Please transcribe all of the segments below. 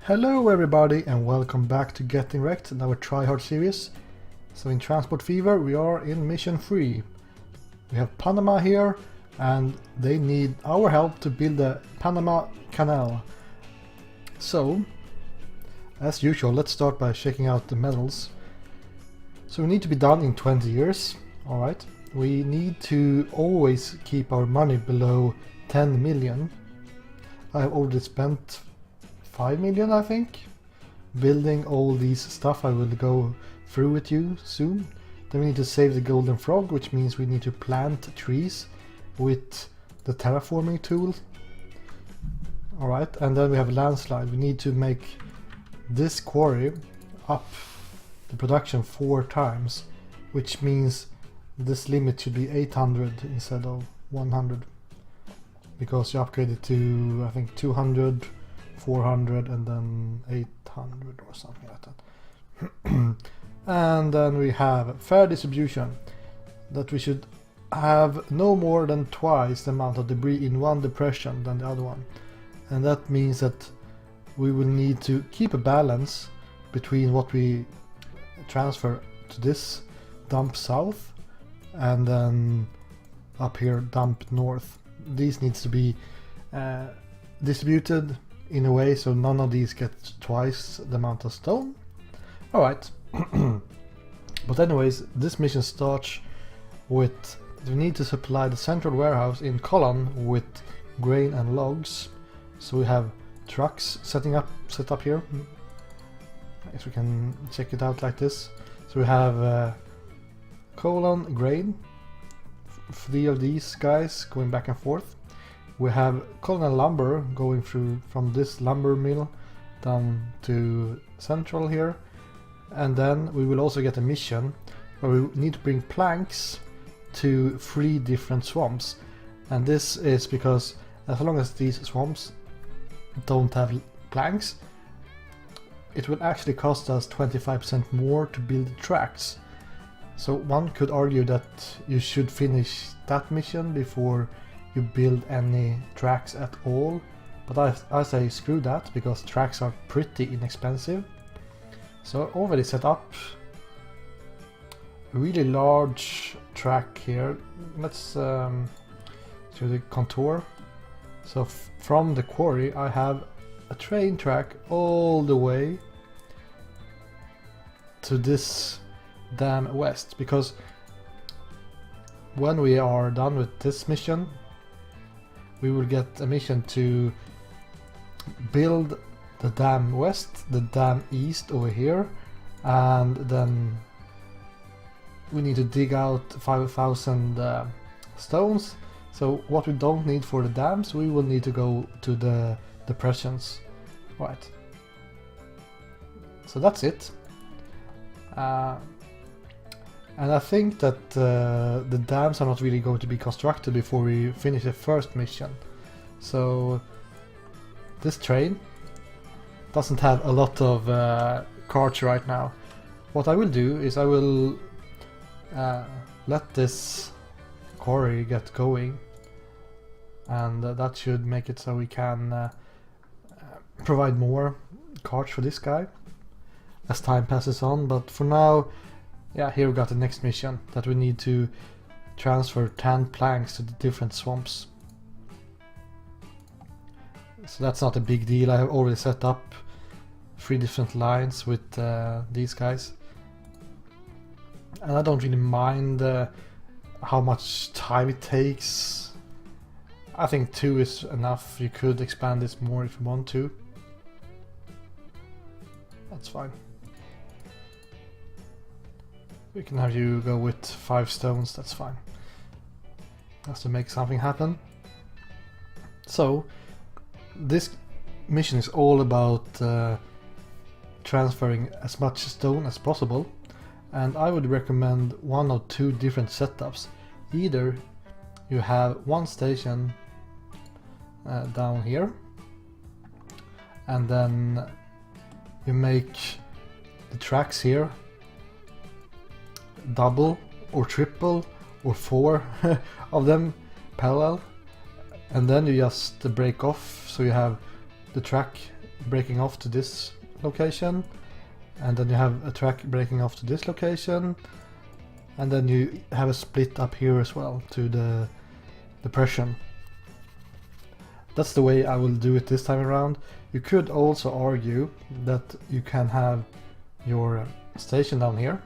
Hello everybody and welcome back to Getting Wrecked in our Try Hard series. So in Transport Fever we are in mission 3. We have Panama here and they need our help to build the Panama Canal. So, as usual, let's start by checking out the medals. So we need to be done in 20 years, alright. We need to always keep our money below 10 million. I have already spent 5 million, I think, building all these stuff I will go through with you soon. Then we need to save the golden frog, which means we need to plant trees with the terraforming tool. Alright, and then we have a landslide. We need to make this quarry up the production 4 times, which means this limit should be 800 instead of 100. Because you upgrade it to, I think, 200, 400 and then 800 or something like that. And then we have fair distribution, that we should have no more than twice the amount of debris in one depression than the other one. And that means that we will need to keep a balance between what we transfer to this dump south and then up here dump north. These needs to be distributed in a way so none of these get twice the amount of stone. Alright. But anyways, this mission starts with we need to supply the central warehouse in Colon with grain and logs. So we have trucks set up here. I guess we can check it out like this. So we have Colon grain, 3 of these guys going back and forth. We have Colonel lumber going through from this lumber mill down to central here, and then we will also get a mission where we need to bring planks to 3 different swamps. And this is because as long as these swamps don't have planks, it will actually cost us 25% more to build the tracks. So one could argue that you should finish that mission before you build any tracks at all, but I say screw that, because tracks are pretty inexpensive. So already set up a really large track here. Let's show the contour. So from the quarry I have a train track all the way to this dam west, because when we are done with this mission we will get a mission to build the dam west, the dam east over here, and then we need to dig out 5,000 stones. So what we don't need for the dams, we will need to go to the depressions. Right. So that's it. And I think that the dams are not really going to be constructed before we finish the first mission. So this train doesn't have a lot of carts right now. What I will do is I will let this quarry get going, and that should make it so we can provide more carts for this guy as time passes on. But for now, yeah, here we got the next mission, that we need to transfer 10 planks to the different swamps. So that's not a big deal. I have already set up 3 different lines with these guys. And I don't really mind how much time it takes. I think 2 is enough. You could expand this more if you want to. That's fine. We can have you go with 5 stones, that's fine. Has to make something happen. So, this mission is all about transferring as much stone as possible. And I would recommend 1 or 2 different setups. Either you have 1 station down here, and then you make the tracks here double or triple or 4 of them parallel, and then you just break off, so you have the track breaking off to this location, and then you have a track breaking off to this location, and then you have a split up here as well to the depression. That's the way I will do it this time around. You could also argue that you can have your station down here,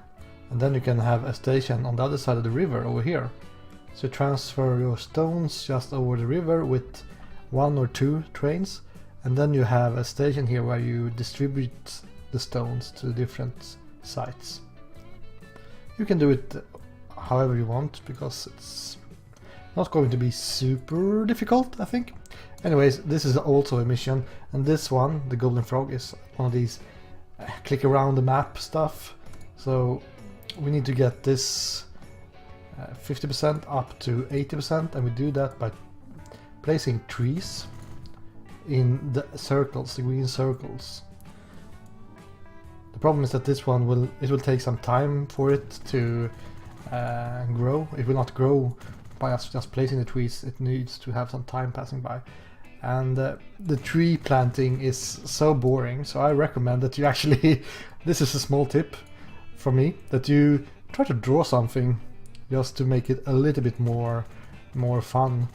and then you can have a station on the other side of the river over here. So transfer your stones just over the river with 1 or 2 trains, and then you have a station here where you distribute the stones to different sites. You can do it however you want, because it's not going to be super difficult, I think. Anyways, this is also a mission, and this one, the Golden Frog, is one of these click around the map stuff. So we need to get this 50% up to 80%, and we do that by placing trees in the circles, the green circles. The problem is that this one will take some time for it to grow. It will not grow by us just placing the trees. It needs to have some time passing by. And the tree planting is so boring, so I recommend that you actually, this is a small tip from me, that you try to draw something just to make it a little bit more fun.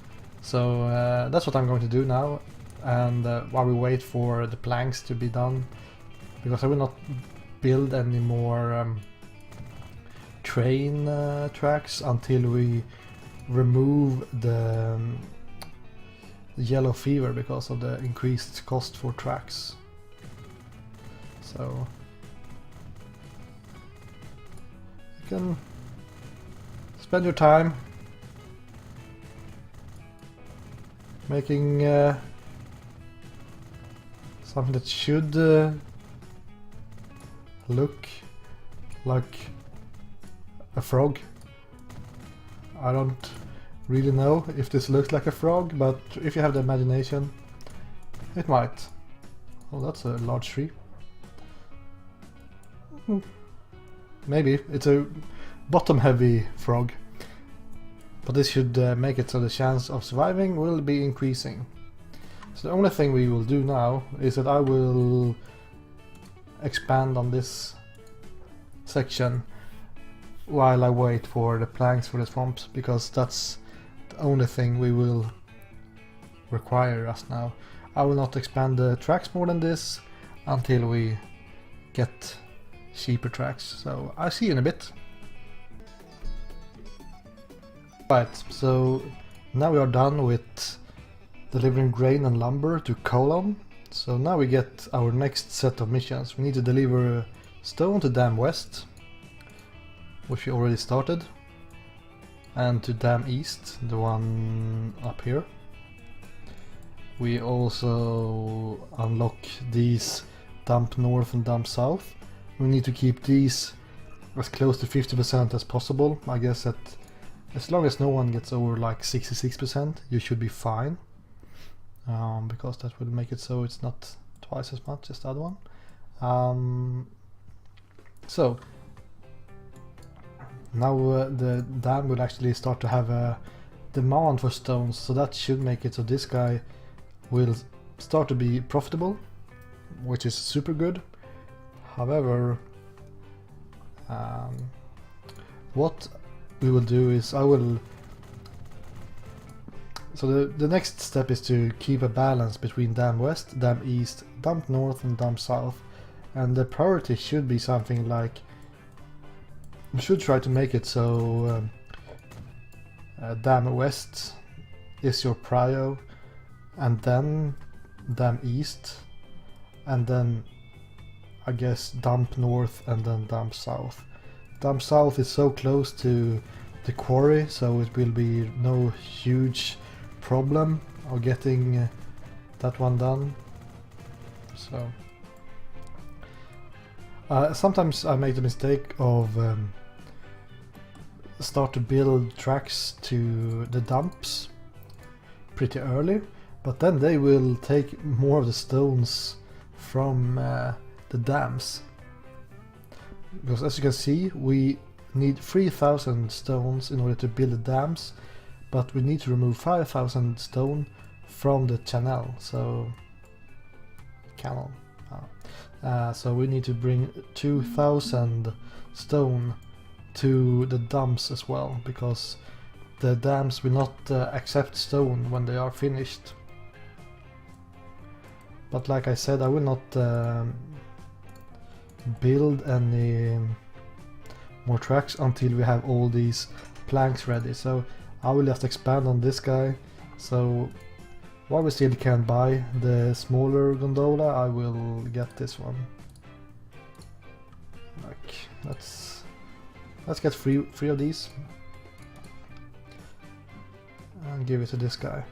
So that's what I'm going to do now, and while we wait for the planks to be done, because I will not build any more train tracks until we remove the yellow fever because of the increased cost for tracks. So you can spend your time making something that should look like a frog. I don't really know if this looks like a frog, but if you have the imagination, it might. Oh, that's a large tree. Maybe it's a bottom heavy frog, but this should make it so the chance of surviving will be increasing. So the only thing we will do now is that I will expand on this section while I wait for the planks for the swamps, because that's the only thing we will require us now. I will not expand the tracks more than this until we get cheaper tracks, so I'll see you in a bit. Right, so now we are done with delivering grain and lumber to Colon. So now we get our next set of missions. We need to deliver stone to Dam West, which we already started, and to Dam East, the one up here. We also unlock these Dump North and Dump South. We need to keep these as close to 50% as possible. I guess that as long as no one gets over like 66%, you should be fine. Because that will make it so it's not twice as much as the other one. So now the dam will actually start to have a demand for stones, so that should make it so this guy will start to be profitable, which is super good. However, what we will do is so the next step is to keep a balance between Dam West, Dam East, Dump North and Dump South, and the priority should be something like, we should try to make it so Dam West is your prio, and then Dam East, and then I guess Dump North and then Dump South. Dump South is so close to the quarry, so it will be no huge problem of getting that one done. So sometimes I make the mistake of start to build tracks to the dumps pretty early, but then they will take more of the stones from the dams, because as you can see we need 3,000 stones in order to build the dams, but we need to remove 5,000 stone from the canal. So canal. So we need to bring 2000 stone to the dams as well, because the dams will not accept stone when they are finished. But like I said, I will not build any more tracks until we have all these planks ready. So I will just expand on this guy. So while we still can buy the smaller gondola, I will get this one. Like, let's get three of these and give it to this guy.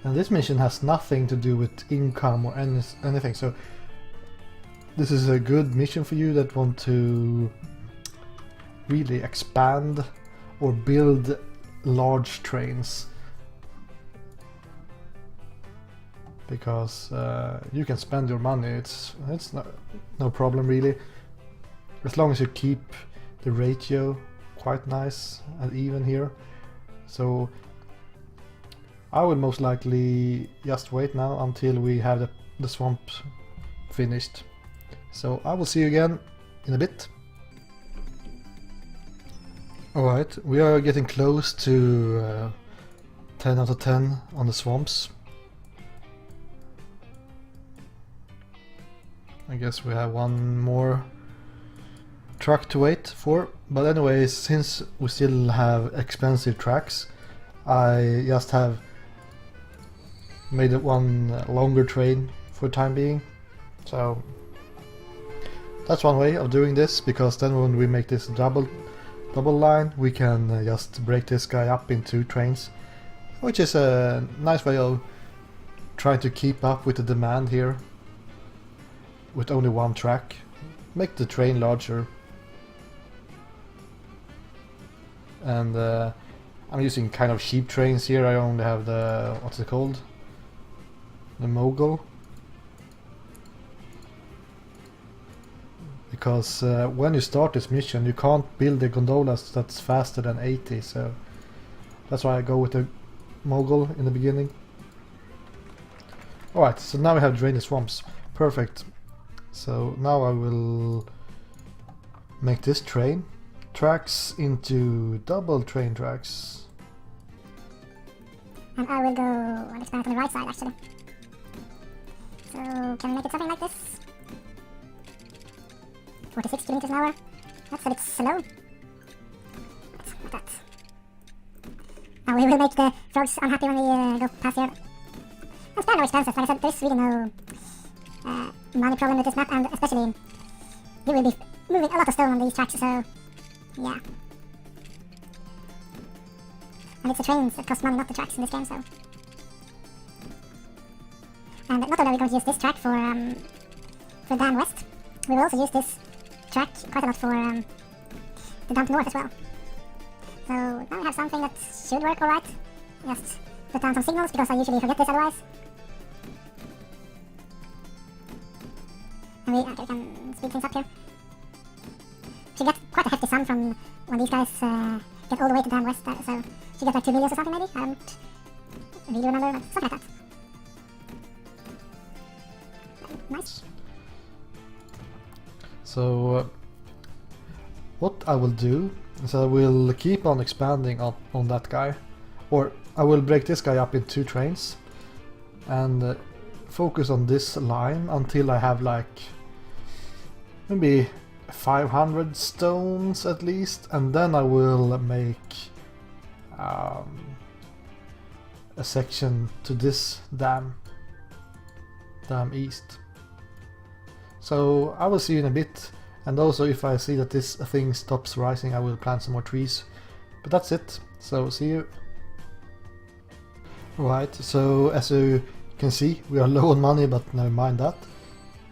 And this mission has nothing to do with income or anything, so this is a good mission for you that want to really expand or build large trains, because you can spend your money. It's no problem really, as long as you keep the ratio quite nice and even here. So I will most likely just wait now until we have the swamp finished. So I will see you again in a bit. Alright, we are getting close to 10 out of 10 on the swamps. I guess we have one more truck to wait for. But anyways, since we still have expensive tracks, I just have made it one longer train for the time being. So that's one way of doing this, because then when we make this double line, we can just break this guy up in 2 trains, which is a nice way of trying to keep up with the demand here with only one track. Make the train larger. And I'm using kind of cheap trains here. I only have the, what's it called? The Mogul. Because when you start this mission, you can't build the gondolas that's faster than 80, so that's why I go with the Mogul in the beginning. Alright, so now we have drained the swamps. Perfect. So now I will make this train tracks into double train tracks. And I will go and expand it on the right side actually. So can we make it something like this? 46 kilometers an hour. That's a bit slow. Like that. Now we will make the frogs unhappy when we go past here. And spare no expenses. Like I said, there's really no money problem with this map, and especially we will be moving a lot of stone on these tracks, so yeah. And it's the trains that cost money, not the tracks in this game, so. And not only are we going to use this track for Dam West, we will also use this track quite a lot for the Dump North as well. So now we have something that should work alright. Just put down some signals, because I usually forget this otherwise. And okay, we can speed things up here. Should get quite a hefty sum from when these guys get all the way to Dam West, so should get like 2 million or something maybe? I don't really remember, but something like that. Nice. So what I will do is I will keep on expanding on that guy, or I will break this guy up in 2 trains and focus on this line until I have like maybe 500 stones at least, and then I will make a section to this dam east. So I will see you in a bit, and also if I see that this thing stops rising, I will plant some more trees. But that's it, so see you. Right, so as you can see, we are low on money, but never mind that.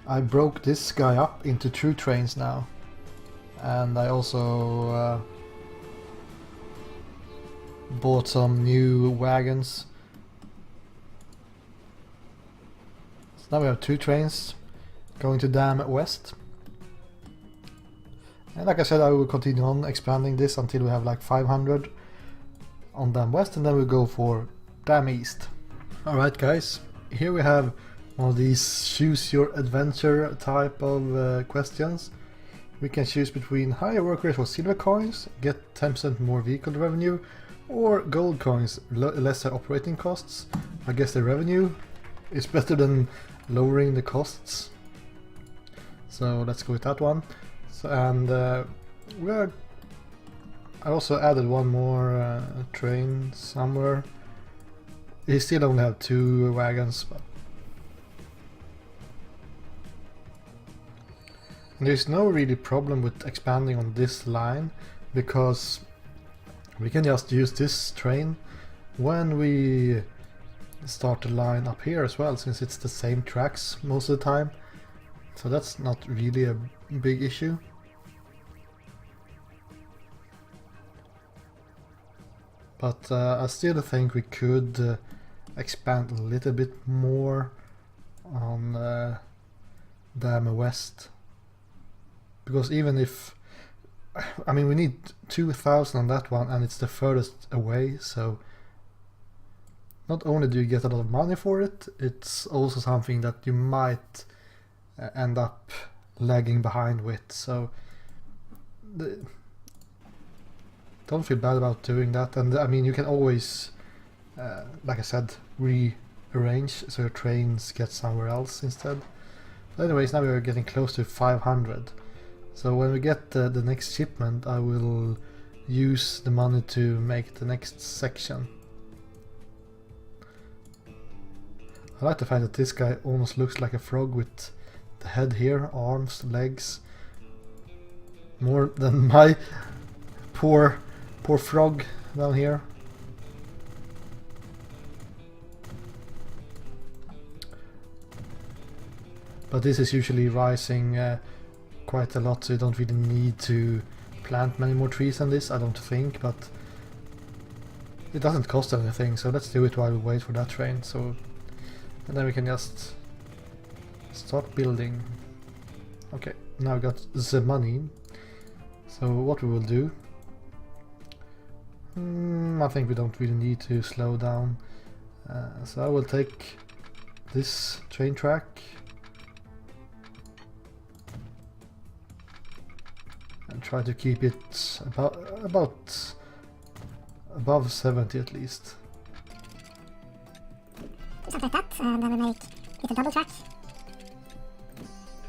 I broke this guy up into 2 trains now, and I also bought some new wagons. So now we have 2 trains going to Dam West. And like I said, I will continue on expanding this until we have like 500 on Dam West, and then we'll go for Dam East. Alright guys, here we have one of these choose your adventure type of questions. We can choose between higher work rate for silver coins, get 10% more vehicle revenue, or gold coins, lesser operating costs. I guess the revenue is better than lowering the costs. So let's go with that one. So, and I also added one more train somewhere. They still only have 2 wagons, but there's no really problem with expanding on this line, because we can just use this train when we start the line up here as well, since it's the same tracks most of the time. So that's not really a big issue. But I still think we could expand a little bit more on Dam West. Because even if, I mean, we need 2,000 on that one and it's the furthest away, so not only do you get a lot of money for it, it's also something that you might end up lagging behind with, so don't feel bad about doing that. And I mean, you can always, like I said, rearrange so your trains get somewhere else instead. But anyways, now we are getting close to 500. So when we get the next shipment, I will use the money to make the next section. I like the fact that this guy almost looks like a frog with the head here, arms, legs. More than my poor frog down here. But this is usually rising quite a lot, so you don't really need to plant many more trees than this, I don't think, but it doesn't cost anything, so let's do it while we wait for that train. So, and then we can just start building. Okay, now we got the money. So what we will do, I think we don't really need to slow down. So I will take this train track and try to keep it about above 70 at least. Something like that, and then we make it a double track.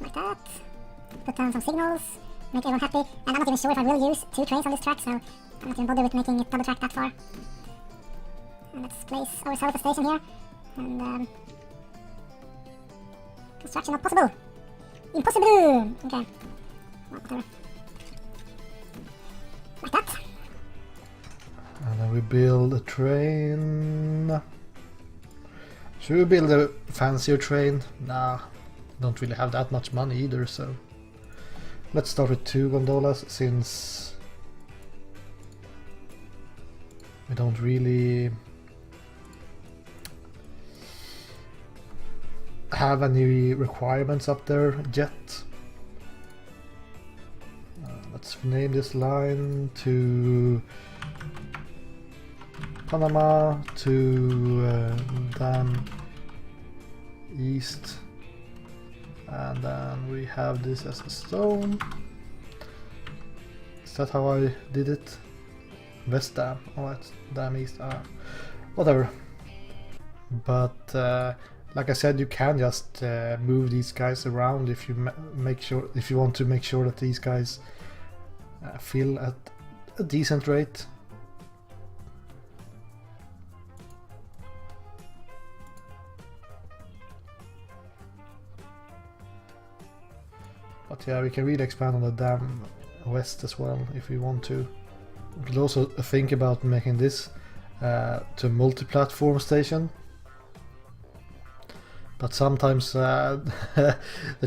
Like that. Put down some signals, make everyone happy. And I'm not even sure if I will use 2 trains on this track, so I'm not even bothered with making it double track that far. And let's place ourselves a station here. And construction not possible. Impossible! Okay. Well, whatever. Like that. And then we build a train. Should we build a fancier train? Nah, don't really have that much money either, so let's start with 2 gondolas, since we don't really have any requirements up there yet. Let's name this line to Panama, to Dam East, and then we have this as a stone. Is that how I did it? West Dam, alright, Dam East, whatever. But like I said, you can just move these guys around if you if you want to make sure that these guys fill at a decent rate. But yeah, we can really expand on the Dam West as well if we want to. We could also think about making this to a multi-platform station. But sometimes the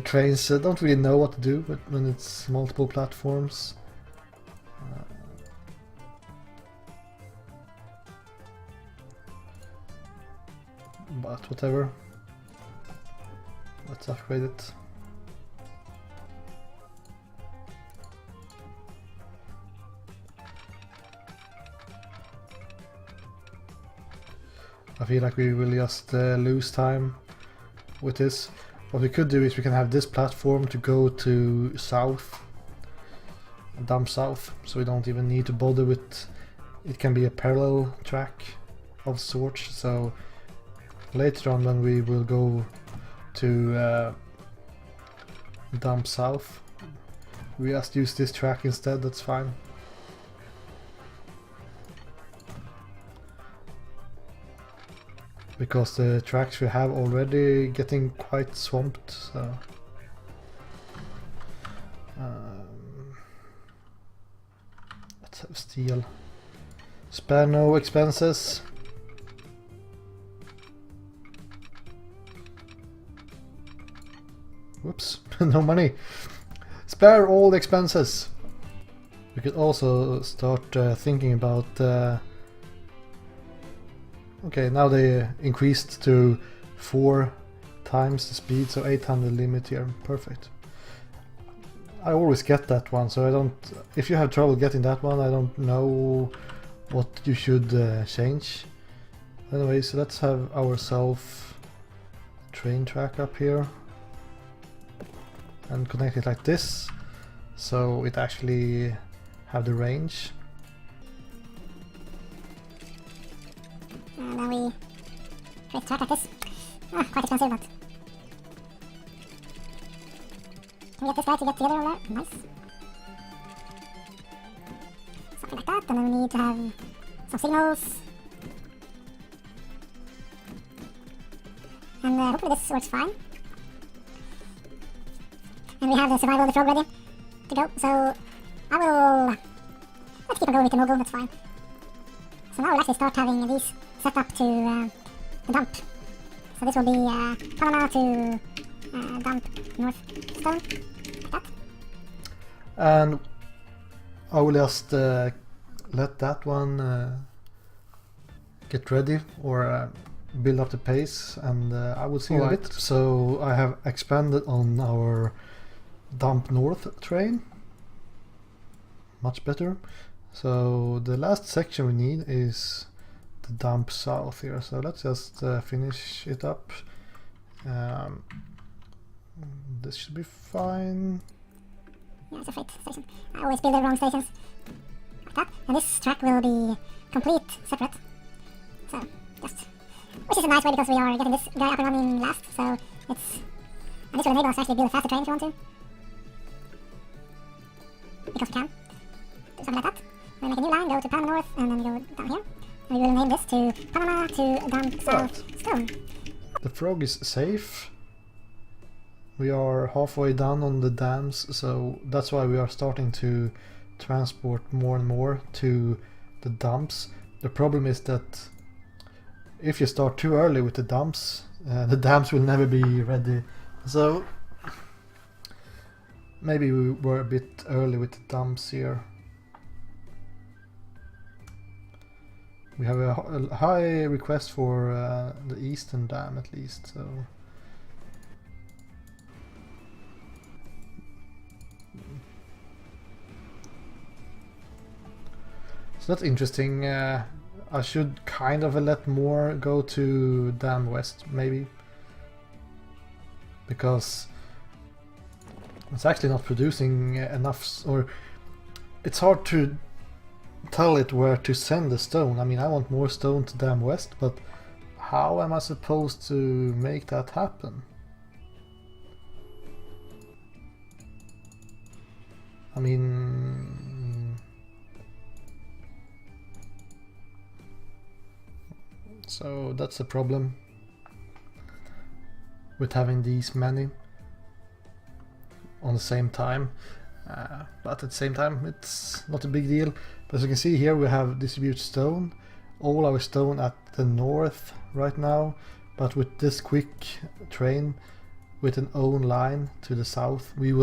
trains don't really know what to do when it's multiple platforms. But whatever. Let's upgrade it. I feel like we will just lose time with this. What we could do is we can have this platform to go to south, dump south, so we don't even need to bother with, it can be a parallel track of sorts, so later on when we will go to dump south, we just use this track instead, that's fine. Because the tracks we have already getting quite swamped, so let's have steel. Spare no expenses. Whoops, no money. Spare all the expenses. We could also start thinking about okay, now they increased to 4 times the speed, so 800 limit here. Perfect. I always get that one, so I don't... If you have trouble getting that one, I don't know what you should change. Anyway, so let's have ourselves train track up here and connect it like this, so it actually have the range. And then we create a track like this. Ah, quite expensive, but... Can we get this guy to get together over there? Nice. Something like that, and then we need to have some signals. And hopefully this works fine. And we have the survival of the frog ready to go, so I will... Let's keep on going with the mogul, that's fine. So now we'll actually start having these set up to the dump. So this will be Panama to dump North Stone, like that. And I will just let that one get ready, or build up the pace, and I will see you in a bit. So I have expanded on our dump north train. Much better. So the last section we need is the dump south here, so let's just finish it up. This should be fine. Yeah, it's a freight station. I always build the wrong stations. Like that. And this track will be complete separate. So, just... Which is a nice way because we are getting this guy up and running last, so it's... And this will enable us to actually build a faster train if you want to. Because we can. Do something like that. We'll make a new line, go to Panama North, and then go down here. And we will name this to Panama to Dump South Stone. The frog is safe. We are halfway done on the dams, so that's why we are starting to transport more and more to the dumps. The problem is that if you start too early with the dams will never be ready. So maybe we were a bit early with the dumps here. We have a high request for the eastern dam at least, so... So that's interesting. I should kind of let more go to Dam West, maybe. Because it's actually not producing enough, or it's hard to tell it where to send the stone. I mean, I want more stone to Dam West, but how am I supposed to make that happen? I mean... So that's a problem with having these many on the same time, but at the same time it's not a big deal. But as you can see here, we have distribute stone, all our stone at the north right now, but with this quick train with an own line to the south, it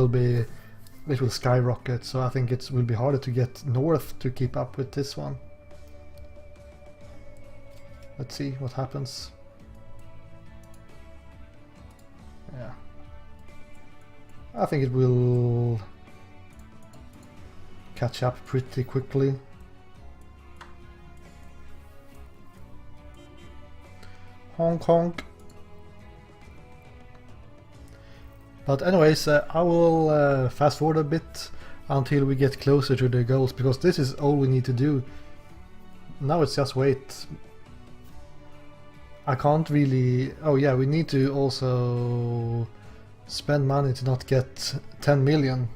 will skyrocket. So I think it will be harder to get north to keep up with this one. Let's see what happens. Yeah. I think it will catch up pretty quickly. Honk honk. But anyways, I will fast forward a bit until we get closer to the goals, because this is all we need to do. Now it's just wait. I can't really... Oh yeah, we need to also spend money to not get 10 million.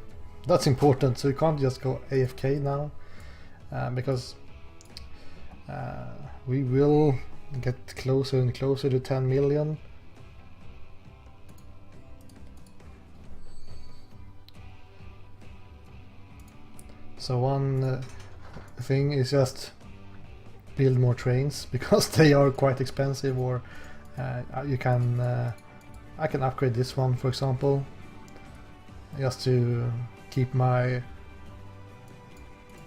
That's important, so you can't just go AFK now, because we will get closer and closer to 10 million. So one thing is just build more trains, because they are quite expensive, or you can I can upgrade this one, for example, just to keep my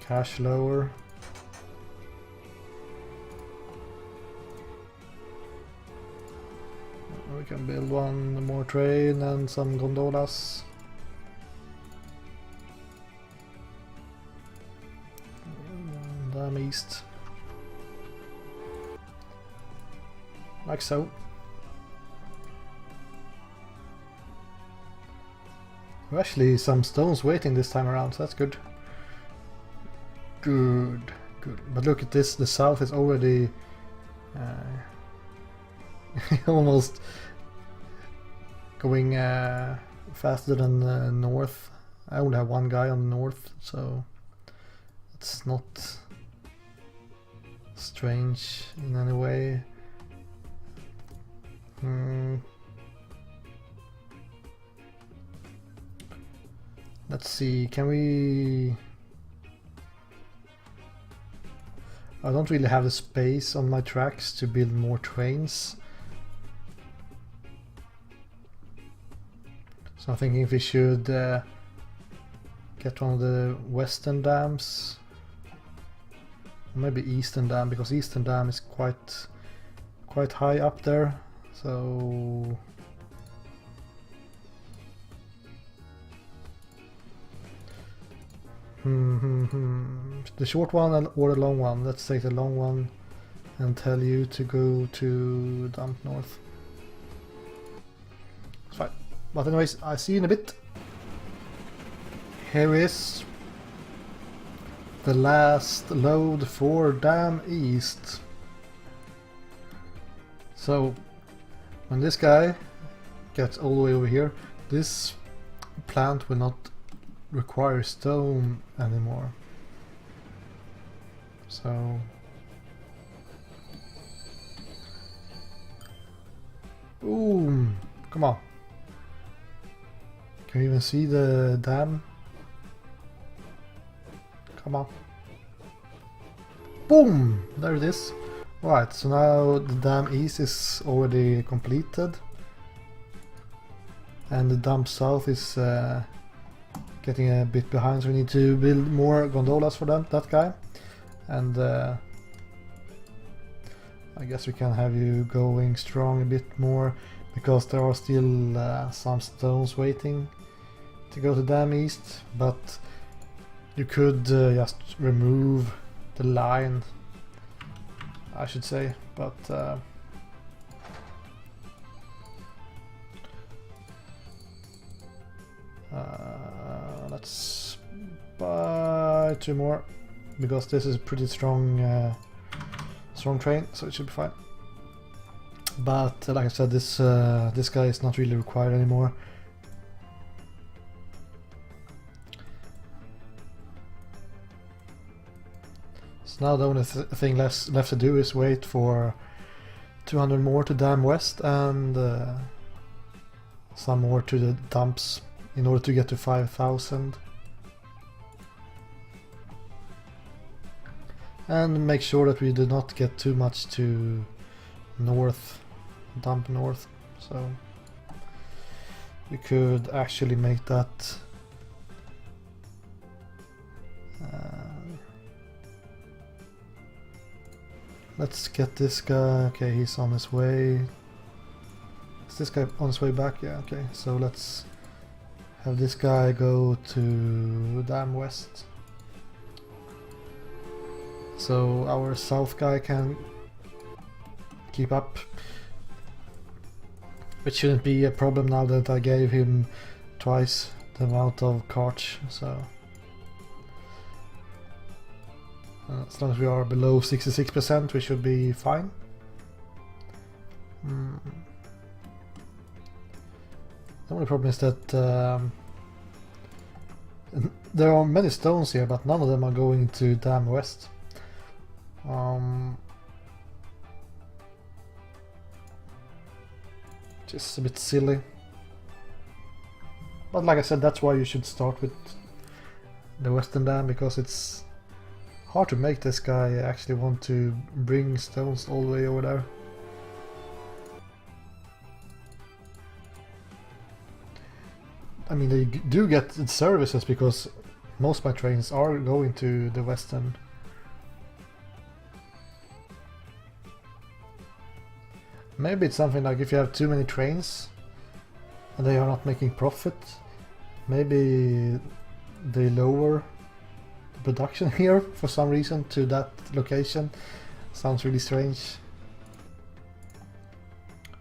cash lower. We can build one more train and some gondolas. Dam east. Like so. There are actually some stones waiting this time around, so that's good. Good. But look at this, the south is already almost going faster than north. I only have one guy on the north, so it's not strange in any way. Let's see, can we... I don't really have the space on my tracks to build more trains. So I'm thinking if we should get one of the western dams. Maybe eastern dam, because eastern dam is quite high up there. So the short one or the long one? Let's take the long one and tell you to go to dump north. It's fine. But anyways, I see you in a bit. Here is the last load for Dam East. So when this guy gets all the way over here, this plant will not require stone anymore. So boom, come on. Can you even see the dam? Come on. Boom! There it is. Right, so now the dam east is already completed. And the dam south is getting a bit behind, so we need to build more gondolas for that guy. And I guess we can have you going strong a bit more, because there are still some stones waiting to go to dam east, but you could just remove the line, I should say, but let's buy 2 more, because this is a pretty strong strong train, so it should be fine. But like I said, this guy is not really required anymore. So now the only thing left to do is wait for 200 more to dam west and some more to the dumps in order to get to 5,000. And make sure that we do not get too much to north, dump north. So we could actually make that let's get this guy. Okay, he's on his way. Is this guy on his way back? Yeah, okay. So let's have this guy go to dam west. So our south guy can keep up. Which shouldn't be a problem now that I gave him twice the amount of carts, so... as long as we are below 66% we should be fine. The only problem is that there are many stones here, but none of them are going to Dam West. Just a bit silly. But like I said, that's why you should start with the Western Dam, because it's hard to make this guy actually want to bring stones all the way over there. I mean, they do get services because most of my trains are going to the Western. Maybe it's something like if you have too many trains and they are not making profit, maybe they lower the production here for some reason to that location. Sounds really strange.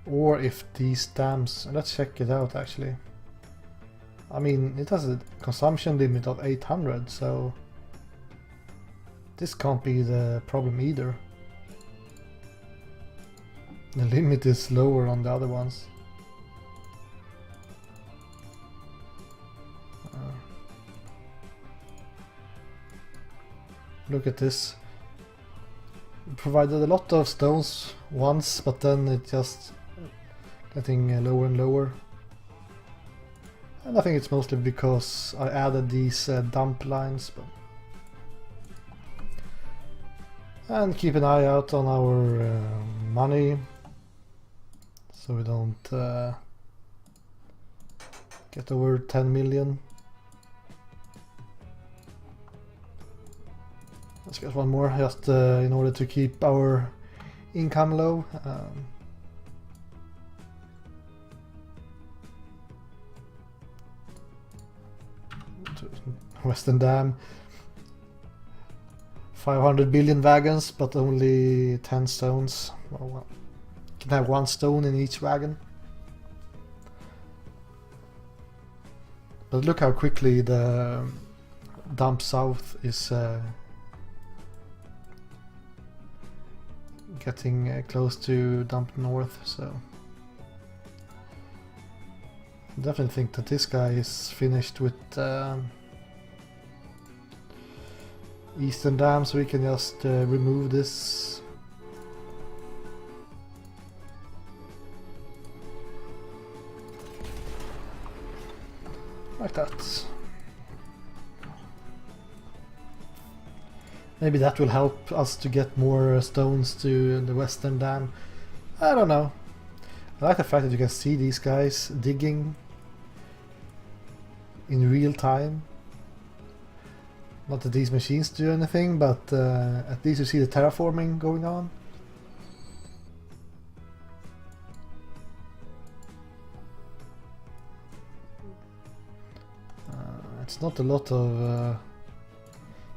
Or if these dams, let's check it out actually. I mean, it has a consumption limit of 800, so this can't be the problem either. The limit is lower on the other ones. Look at this. It provided a lot of stones once, but then it just getting lower and lower. And I think it's mostly because I added these dump lines. And keep an eye out on our money, so we don't get over 10 million. Let's get one more, just in order to keep our income low. Western Dam, 500 billion wagons, but only 10 stones. Well, can have one stone in each wagon. But look how quickly the dump south is getting close to dump north, so I definitely think that this guy is finished with Eastern Dam, so we can just remove this. Like that. Maybe that will help us to get more stones to the Western Dam. I don't know. I like the fact that you can see these guys digging in real time. Not that these machines do anything, but at least you see the terraforming going on. It's not a lot of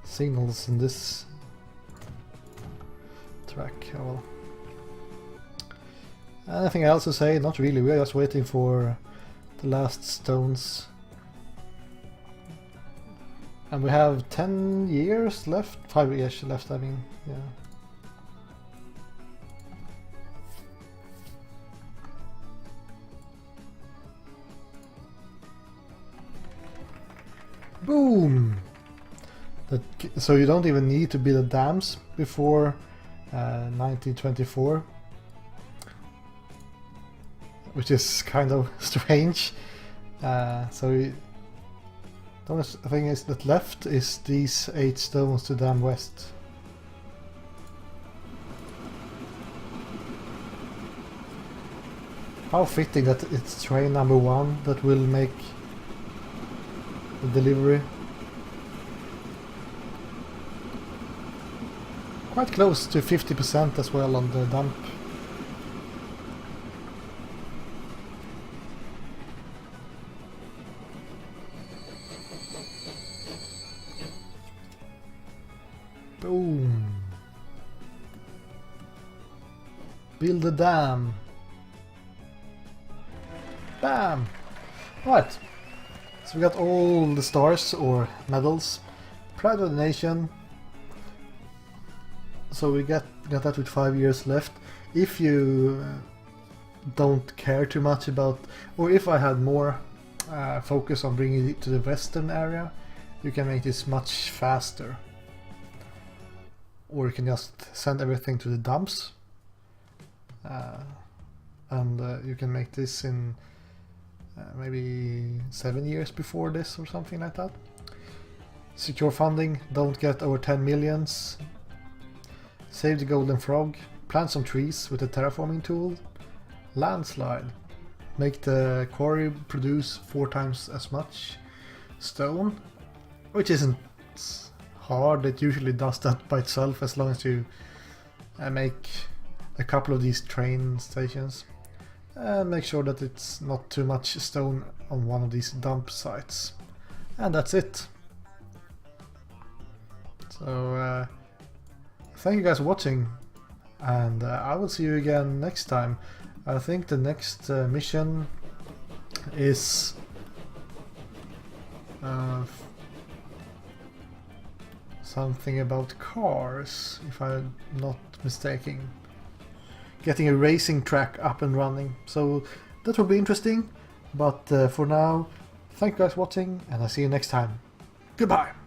signals in this track. Oh well. Anything else to say? Not really. We're just waiting for the last stones. And we have 10 years left? 5 years left, I mean, yeah. Boom! So you don't even need to build dams before 1924. Which is kind of strange. The only thing is that left is these 8 stones to Dam West. How fitting that it's train number 1 that will make the delivery. Quite close to 50% as well on the dump. Boom. Build a dam. Bam! Right. So we got all the stars or medals. Pride of the Nation. So we got that with 5 years left. If you don't care too much about, or if I had more focus on bringing it to the western area, you can make this much faster. Or you can just send everything to the dumps. And you can make this in maybe 7 years before this or something like that. Secure funding, don't get over 10 millions. Save the golden frog, plant some trees with a terraforming tool. Landslide, make the quarry produce 4 times as much stone, which isn't hard, it usually does that by itself as long as you make a couple of these train stations. And make sure that it's not too much stone on one of these dump sites. And that's it. So thank you guys for watching, and I will see you again next time. I think the next mission is something about cars, if I'm not mistaken. Getting a racing track up and running, so that will be interesting. But for now, thank you guys for watching, and I'll see you next time. Goodbye!